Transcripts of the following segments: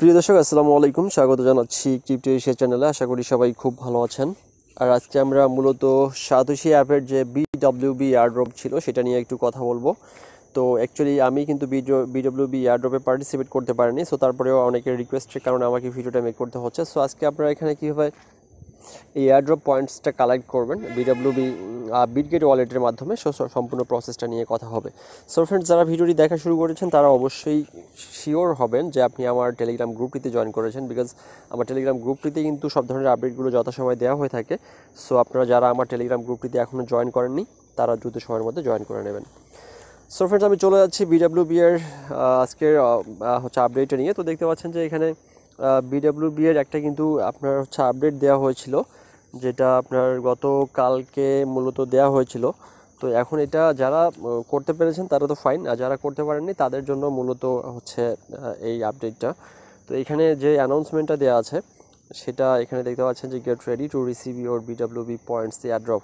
প্রিয় দর্শক আসসালামু আলাইকুম, স্বাগত জানাচ্ছি ক্রিপ্টো এশিয়া চ্যানেলে। আশা করি সবাই খুব ভালো আছেন। আর আজকে আমরা মূলত সাতোশি অ্যাপের যে বিডব্লিউবি এয়ারড্রপ ছিল সেটা নিয়ে একটু কথা বলবো। তো অ্যাকচুয়ালি আমি কিন্তু বিডব্লিউবি এয়ারড্রপে পার্টিসিপেট করতে পারিনি, সো তারপরেও অনেকের রিকোয়েস্টের কারণে আমাকে ভিডিওটা মেক করতে হচ্ছে। সো আজকে আপনারা এখানে কীভাবে এই এয়ারড্রপ পয়েন্টসটা কালেক্ট করবেন বিডব্লিউবি বিটগেট ওয়ালেটের মাধ্যমে, সম্পূর্ণ প্রসেসটা নিয়ে কথা হবে। সো ফ্রেন্ডস, যারা ভিডিওটি দেখা শুরু করেছেন তারা অবশ্যই শিওর হবেন যে আপনি আমার টেলিগ্রাম গ্রুপটিতে জয়েন করেছেন, বিকজ আমার টেলিগ্রাম গ্রুপটিতে কিন্তু সব ধরনের আপডেটগুলো যথাসময় দেওয়া হয়ে থাকে। সো আপনারা যারা আমার টেলিগ্রাম গ্রুপটিতে এখনও জয়েন করেননি তারা দ্রুত সময়ের মধ্যে জয়েন করে নেবেন। সো ফ্রেন্ডস, আমি চলে যাচ্ছি বিডব্লিউবি এর আজকের আপডেটটা নিয়ে। তো দেখতে পাচ্ছেন যে এখানে বিডব্লিউবি এর একটা কিন্তু আপনার আপডেট দেওয়া হয়েছিল, যেটা আপনার গতকালকে মূলত দেওয়া হয়েছিল। তো এখন এটা যারা করতে পেরেছেন তারা তো ফাইন, আর যারা করতে পারেননি তাদের জন্য মূলত এই আপডেটটা। তো এখানে যে অ্যানাউন্সমেন্টটা দেওয়া আছে সেটা এখানে দেখতে পাচ্ছেন যে get ready to receive your BWB points airdrop,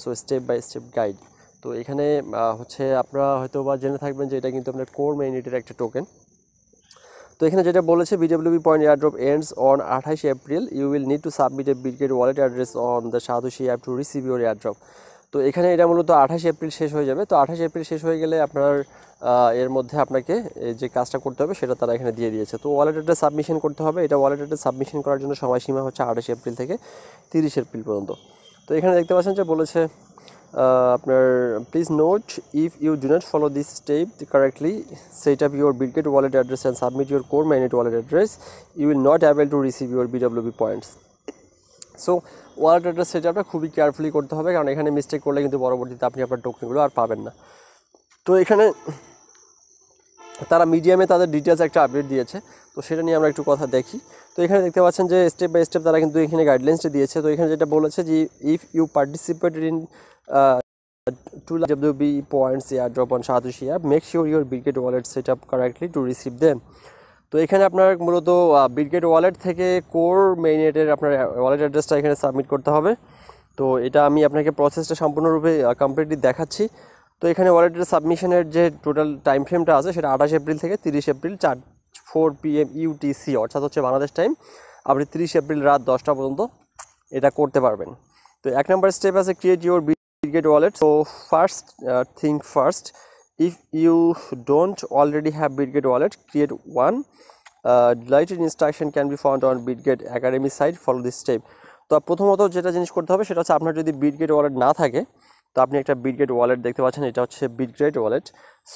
so step by step guide. তো এখানে আপনারা হয়তো বা জেনে থাকবেন যে এটা কিন্তু আপনার কোর মেইনিটের একটা টোকেন। তো এখানে যেটা বলেছে BWB point airdrop ends on 28 April, you will need to submit a Bitget wallet address on the Satoshi app to receive your airdrop. তো এখানে এটা মূলত 28 এপ্রিল শেষ হয়ে যাবে। তো 28 এপ্রিল শেষ হয়ে গেলে আপনার এর মধ্যে আপনাকে যে কাজটা করতে হবে সেটা তারা এখানে দিয়ে দিয়েছে। তো ওয়ালেট অ্যাড্রেস সাবমিশন করতে হবে। এটা ওয়ালেট অ্যাড্রেস সাবমিশন করার জন্য সময়সীমা হচ্ছে 28 এপ্রিল থেকে 30 এপ্রিল পর্যন্ত। তো এখানে দেখতে পাচ্ছেন যে বলেছে আপনার please note, if you do not follow this step correctly, set up your Bitget wallet address and submit your core mainnet wallet address, you will not able to receive your BWB points. So wallet address সেটা আপনার খুবই carefully করতে হবে, কারণ এখানে mistake করলে কিন্তু পরবর্তীতে আপনি আপনার টোকেনগুলো আর পাবেন না। তো এখানে তারা মিডিয়ামে তাদের ডিটেলস একটা আপডেট দিয়েছে, তো সেটা নিয়ে আমরা একটু কথা দেখি। তো এখানে দেখতে পাচ্ছেন যে স্টেপ বাই স্টেপ তারা কিন্তু এখানে গাইডলাইন্সটা দিয়েছে। তো এখানে যেটা বলেছে যে if you participated in to WB points airdrop on Satoshi app, make sure your Bitget wallet set up correctly to receive them. তো এখানে আপনার মূলত বিটগেট ওয়ালেট থেকে কোর মেইনেটের আপনার ওয়ালেট অ্যাড্রেসটা এখানে সাবমিট করতে হবে। তো এটা আমি আপনাকে প্রসেসটা সম্পূর্ণরূপে কমপ্লিটলি দেখাচ্ছি। তো এখানে ওয়ালেট অ্যাড্রেস সাবমিশনের যে টোটাল টাইম ফ্রেমটা আছে সেটা 28 এপ্রিল থেকে 30 এপ্রিল 4 PM UTC, অর্থাৎ হচ্ছে বাংলাদেশ টাইম। আপনি 30 এপ্রিল রাত 10টা পর্যন্ত এটা করতে পারবেন। তো এক নম্বর স্টেপ আছে create your Bitget wallet. So first thing first, if you don't already have Bitget wallet, create one. Deleted instruction can be found on Bitget Academy site. Follow this step. তো প্রথমত যেটা জিনিস করতে হবে সেটা হচ্ছে আপনার যদি Bitget wallet না থাকে তো আপনি একটা Bitget wallet দেখতে পাচ্ছেন, এটা হচ্ছে Bitget wallet।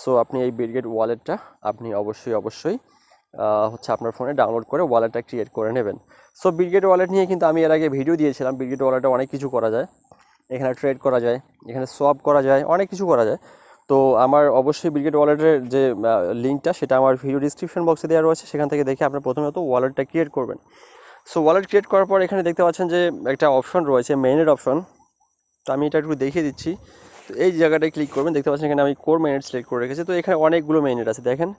সো আপনি এই Bitget walletটা আপনি অবশ্যই আপনার ফোনে ডাউনলোড করে ওয়ালেটটা ক্রিয়েট করে নেবেন। সো Bitget wallet নিয়ে কিন্তু আমি এর আগে ভিডিও দিয়েছিলাম। Bitget walletে অনেক কিছু করা যায়, এখানে ট্রেড করা যায়, এখানে সোয়াপ করা যায়, অনেক কিছু করা যায়। তো আমার অবশ্যই বিটগেট ওয়ালেটের যে লিঙ্কটা সেটা আমার ভিডিও ডিসক্রিপশন বক্সে দেওয়া রয়েছে, সেখান থেকে দেখে আপনার প্রথমত ওয়ালেটটা ক্রিয়েট করবেন। সো ওয়ালেট ক্রিয়েট করার পর এখানে দেখতে পাচ্ছেন যে একটা অপশন রয়েছে মেইনেট অপশন। তো আমি এটা একটু দেখিয়ে দিচ্ছি। তো এই জায়গাটায় ক্লিক করবেন, দেখতে পাচ্ছেন এখানে আমি কোর মেইনেট সিলেক্ট করে রেখেছি। তো এখানে অনেকগুলো মেইনেট আছে, দেখেন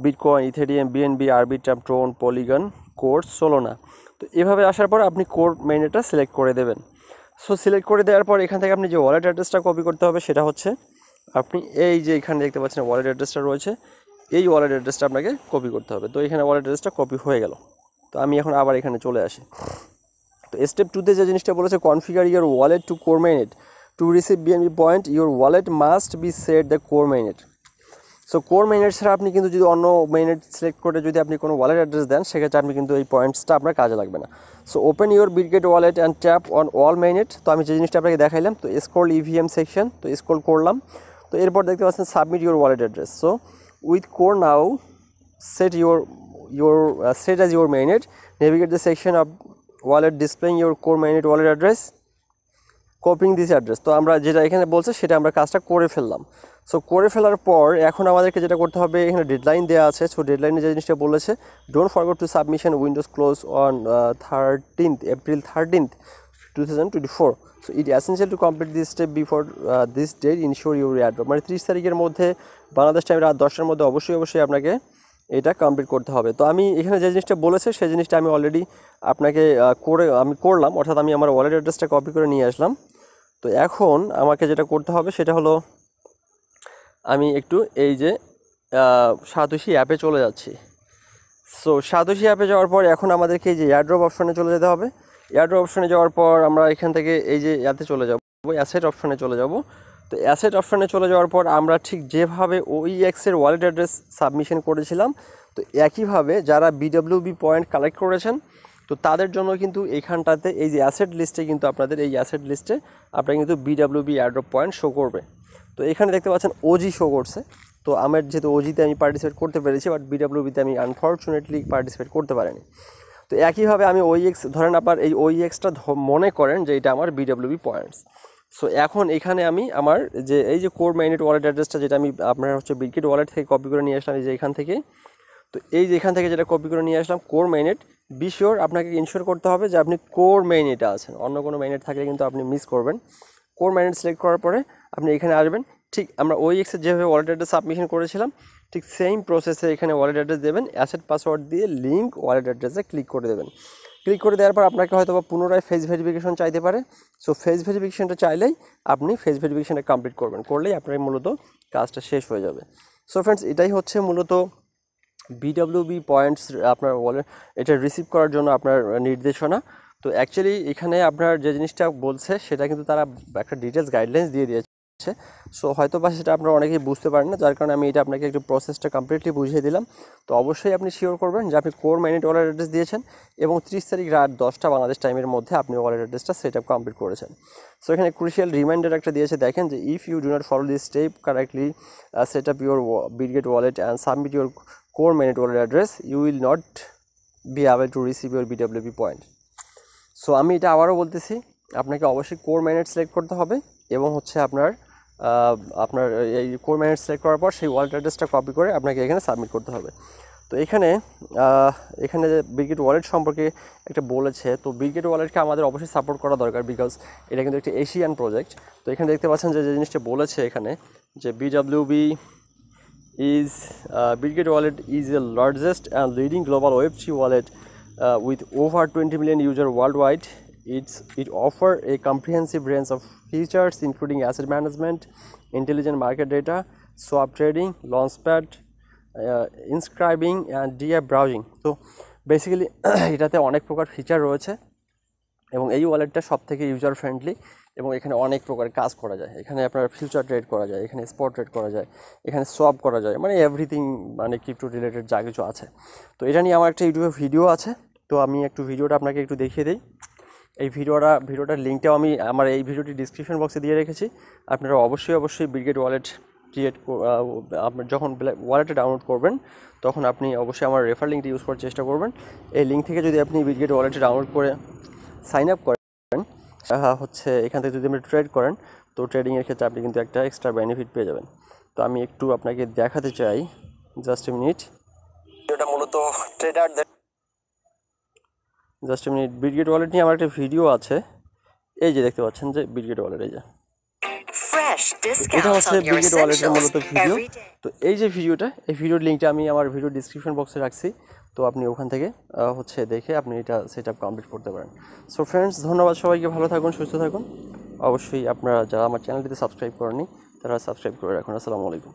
bitcoin, Ethereum, BNB, Arbitrum, Tron, polygon, course, সোলোনা। তো এভাবে আসার পর আপনি কোর মেইনেটটা সিলেক্ট করে দেবেন। সো সিলেক্ট করে দেওয়ার পর এখান থেকে আপনি যে ওয়ালেট অ্যাড্রেসটা কপি করতে হবে সেটা হচ্ছে আপনি এই যে এখানে দেখতে পাচ্ছেন ওয়ালেট অ্যাড্রেসটা রয়েছে, এই ওয়ালেট অ্যাড্রেসটা আপনাকে কপি করতে হবে। তো এখানে ওয়ালেট অ্যাড্রেসটা কপি হয়ে গেল। তো আমি এখন আবার এখানে চলে আসি। তো স্টেপ 2তে যে জিনিসটা বলেছে configure your wallet to core mainnet to receive BNB point, your wallet must be set the core mainnet. So core mainnet ছাড়া আপনি কিন্তু যদি অন্য মেইনেট সিলেক্ট করে যদি আপনি কোনো ওয়ালেট অ্যাড্রেস দেন সেক্ষেত্রে আপনি কিন্তু এই পয়েন্টসটা আপনার কাজে লাগবে না। So open your Bitget wallet and tap on all mainnet. তো আমি যে জিনিসটা আপনাকে দেখাইলাম, তো স্ক্রল ইভিএম সেকশন, তো স্ক্রল করলাম। তো এরপর দেখতে পাচ্ছেন submit your wallet address. So with core now set set as your mainnet, navigate the section of wallet displaying your core mainnet wallet address, copying this address. তো আমরা যেটা এখানে বলছে সেটা আমরা কাজটা করে ফেললাম। সো করে ফেলার পর এখন আমাদেরকে যেটা করতে হবে, এখানে ডেডলাইন দেওয়া আছে। সো ডেডলাইনে যে জিনিসটা বলেছে, don't forget to submission windows close on 13th April 2024। So it essential to complete this step before this date, ensure your airdrop. মানে 30 তারিখের মধ্যে বাংলাদেশ টাইম রাত 10টার মধ্যে অবশ্যই আপনাকে এটা কমপ্লিট করতে হবে। তো আমি এখানে যে জিনিসটা বলেছে সেই জিনিসটা আমি অলরেডি আপনাকে করলাম, অর্থাৎ আমি আমার ওয়ালেট অ্যাড্রেসটা কপি করে নিয়ে আসলাম। তো এখন আমাকে যেটা করতে হবে সেটা হলো আমি একটু এই যে সাতোশি অ্যাপে চলে যাচ্ছি। সো সাতোশি অ্যাপে যাওয়ার পর এখন আমাদেরকে এই যে এয়ারড্রপ অপশনে চলে যেতে হবে। এয়ারড্রপ অপশনে যাওয়ার পর আমরা এখান থেকে এই যে ইয়াতে চলে যাব, অ্যাসেট অপশনে চলে যাব। তো অ্যাসেট অপশনে চলে যাওয়ার পর আমরা ঠিক যেভাবে ওইএক্সের ওয়ালেট অ্যাড্রেস সাবমিশন করেছিলাম, তো একইভাবে যারা বিডব্লিউবি পয়েন্ট কালেক্ট করেছেন তো তাদের জন্য কিন্তু এইখানটাতে এই যে অ্যাসেট লিস্টে কিন্তু আপনাদের এই অ্যাসেট লিস্টে আপনার কিন্তু বিডব্লিউবি এয়ারড্রপ পয়েন্ট শো করবে। তো এখানে দেখতে পাচ্ছেন ওজি শো করছে। তো আমার যেহেতু ওজিতে আমি পার্টিসিপেট করতে পেরেছি, বাট বিডব্লিউবিতে আমি আনফর্চুনেটলি পার্টিসিপেট করতে পারিনি। তো একইভাবে আমি ওইএক্স ধরেন আপনার এই ওইএক্সটা মনে করেন যে এটা আমার বিডব্লিউবি পয়েন্টস। সো এখন এখানে আমি আমার যে এই যে কোর মাইনেট ওয়ালেট অ্যাড্রেসটা যেটা আমি আপনার হচ্ছে বিটকিট ওয়ালেট থেকে কপি করে নিয়ে আসলাম এই যে এখান থেকে, তো এই যে এখান থেকে যেটা কপি করে নিয়ে আসলাম কোর মাইনেট, বি শিওর আপনাকে ইনশিওর করতে হবে যে আপনি কোর মাইনেটে আছেন, অন্য কোনো মাইনেট থাকলে কিন্তু আপনি মিস করবেন। কোর মাইনেট সিলেক্ট করার পরে আপনি এখানে আসবেন, ঠিক আমরা ওইএক্সের যেভাবে ওয়ালেট অ্যাড্রেস সাবমিশন করেছিলাম ঠিক সেম প্রসেসে এখানে ওয়ালেট অ্যাড্রেস দেবেন, অ্যাসেট পাসওয়ার্ড দিয়ে লিঙ্ক ওয়ালেট অ্যাড্রেসে ক্লিক করে দেবেন। ক্লিক করে দেওয়ার পর আপনাকে হয়তো বা পুনরায় ফেস ভেরিফিকেশন চাইতে পারে। সো ফেস ভেরিফিকেশনটা চাইলেই আপনি ফেস ভেরিফিকেশনটা কমপ্লিট করবেন, করলেই আপনার মূলত কাজটা শেষ হয়ে যাবে। সো ফ্রেন্ডস, এটাই হচ্ছে মূলত বিডব্লিউবি পয়েন্টস আপনার ওয়ালেট এটা রিসিভ করার জন্য আপনার নির্দেশনা। তো অ্যাকচুয়ালি এখানে আপনার যে জিনিসটা বলছে সেটা কিন্তু তারা একটা ডিটেলস গাইডলাইন্স দিয়ে দিয়েছে। সো হয়তো বা সেটা আপনারা অনেকেই বুঝতে পারেন না, যার কারণে আমি এটা আপনাকে একটু প্রসেসটা কমপ্লিটলি বুঝিয়ে দিলাম। তো অবশ্যই আপনি শিওর করবেন যে আপনি কোর মাইনেট ওয়ালেট অ্যাড্রেস দিয়েছেন এবং 30 তারিখ রাত 10টা বাংলাদেশ টাইমের মধ্যে আপনি ওয়ালেট অ্যাড্রেসটা সেট আপ কমপ্লিট করেছেন। সো এখানে ক্রুশিয়াল রিমাইন্ডার একটা দিয়েছে, দেখেন যে if you do not follow this step correctly set up your Bitget wallet and submit your core mainnet wallet address you will not be able to receive your BWB point. So আমি এটা আবারও বলতেছি, আপনাকে অবশ্যই core মাইনেট select করতে হবে এবং হচ্ছে আপনার এই কোর মাইনেট সিলেক্ট করার পর সেই ওয়ালেট অ্যাড্রেসটা কপি করে আপনাকে এখানে সাবমিট করতে হবে। তো এখানে যে বিটগেট ওয়ালেট সম্পর্কে একটা বলেছে, তো বিটগেট ওয়ালেটকে আমাদের অবশ্যই সাপোর্ট করা দরকার, বিকজ এটা কিন্তু একটা এশিয়ান প্রজেক্ট। তো এখানে দেখতে পাচ্ছেন যে জিনিসটা বলেছে এখানে যে বিডব্লিউবি is Bitget wallet is the largest and leading global Web3 wallet with over 20 million users worldwide. It offers a comprehensive range of features including asset management, intelligent market data, swap trading, launchpad, inscribing and DApp browsing. So basically এটাতে অনেক প্রকার feature রয়েছে এবং এই ওয়ালেটটা সবথেকে user friendly এবং এখানে অনেক প্রকার কাজ করা যায়। এখানে আপনার ফিউচার ট্রেড করা যায়, এখানে স্পট ট্রেড করা যায়, এখানে সোয়াপ করা যায়, মানে এভরিথিং, মানে ক্রিপ্টো রিলেটেড যা কিছু আছে। তো এটা নিয়ে আমার একটা ইউটিউবে ভিডিও আছে, তো আমি একটু ভিডিওটা আপনাকে একটু দেখিয়ে দিই। এই ভিডিওটার লিঙ্কটাও আমি আমার এই ভিডিওটি ডিসক্রিপশন বক্সে দিয়ে রেখেছি। আপনারা অবশ্যই বিটগেট ওয়ালেট আপনার যখন ওয়ালেটে ডাউনলোড করবেন তখন আপনি অবশ্যই আমার রেফার লিঙ্কটি ইউজ করার চেষ্টা করবেন। এই লিঙ্ক থেকে যদি আপনি বিটগেট ওয়ালেটে ডাউনলোড করে সাইন আপ করেন হচ্ছে এখান থেকে যদি আপনি ট্রেড করেন তো ট্রেডিংয়ের ক্ষেত্রে আপনি কিন্তু একটা এক্সট্রা বেনিফিট পেয়ে যাবেন। তো আমি একটু আপনাকে দেখাতে চাই, জাস্ট এ মিনিট। এটা মূলত ট্রেডারদের just a minute. Bitget wallet নিয়ে আমার একটা ভিডিও আছে, এই যে দেখতে পাচ্ছেন যে বিটগেট ওয়ালেট, এই যে এটা হচ্ছে বিটগেট ওয়ালেটের মূলত ভিডিও। তো এই যে ভিডিওটা, এই ভিডিওর লিঙ্কটা আমি আমার ভিডিও ডিসক্রিপশন বক্সে রাখছি, তো আপনি ওখান থেকে হচ্ছে দেখে আপনি এটা সেট আপ কমপ্লিট করতে পারেন। সো ফ্রেন্ডস, ধন্যবাদ সবাইকে, ভালো থাকুন, সুস্থ থাকুন। অবশ্যই আপনারা যারা আমার চ্যানেলটিতে সাবস্ক্রাইব করেননি তারা সাবস্ক্রাইব করে রাখুন। আসসালামু আলাইকুম।